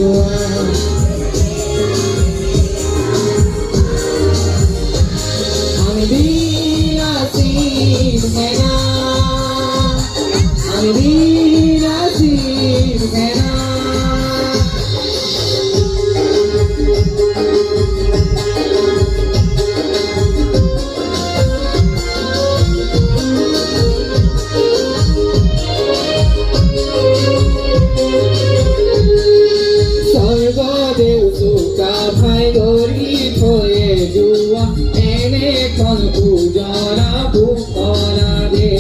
আমি বিনাশীর সেনা, আমি বিনাশীর সেনা। স্বর্গদেউ চুকা ভাই গরিব হয়ে জুয়া এনে কোন পূজনা ভূতনা দে।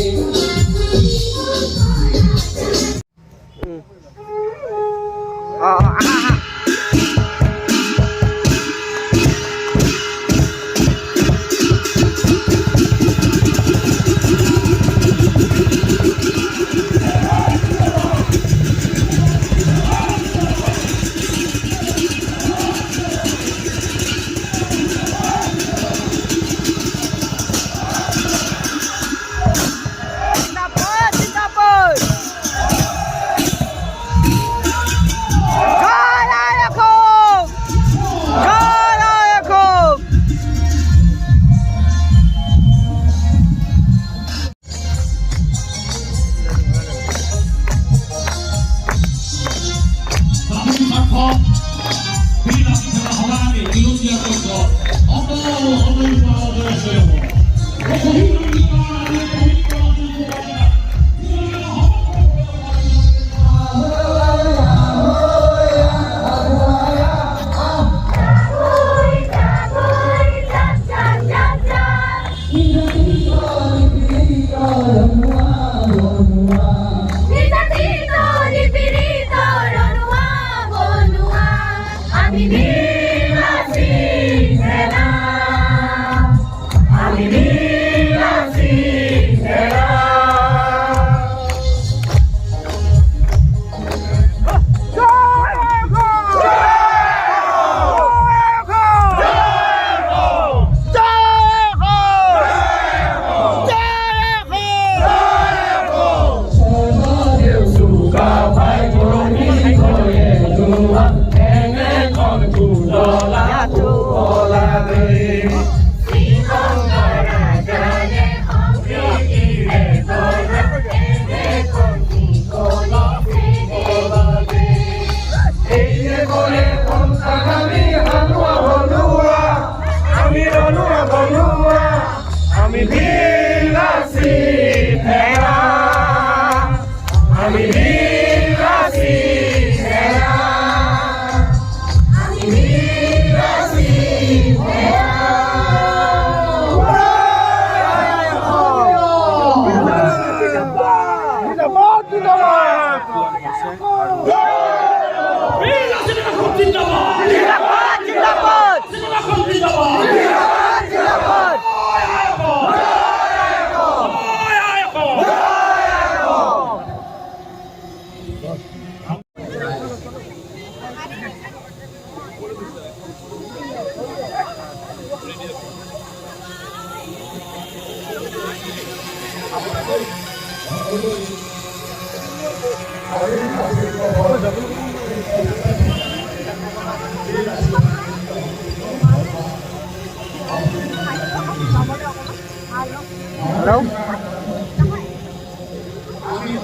Hello?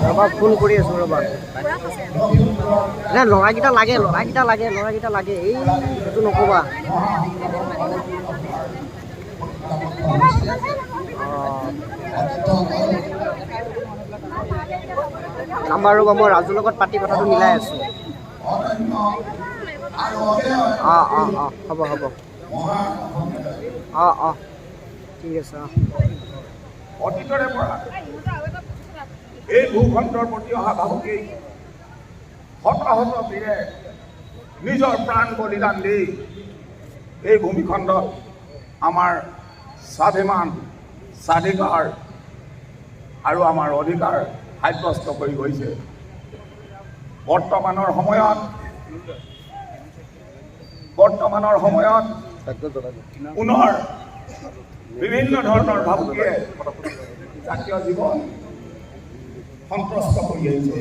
Raba phone কৰি আছো ৰবা। না লৰাগিটা লাগে এই এটো নকবা। নাম্বাৰ ৰবা মই ৰাজুৰ লগত পাতি কথাটো মিলাই আছো। হ'ব ঠিক আছে। অতীতৰে পৰা এই ভূখণ্ডৰ প্ৰতি অহা ভাবুকেই হতাহত বীৰে নিজৰ প্ৰাণ বলিদান দি এই ভূমিখণ্ডত আমাৰ স্বাভিমান স্বাধিকাৰ আৰু আমাৰ অধিকাৰ সাব্যস্ত কৰি গৈছে। বৰ্তমানৰ সময়ত পুনৰ বিভিন্ন ধৰণৰ ভাবুকিয়ে জাতীয় জীৱন সন্ত্ৰস্ত কৰি আহিছে।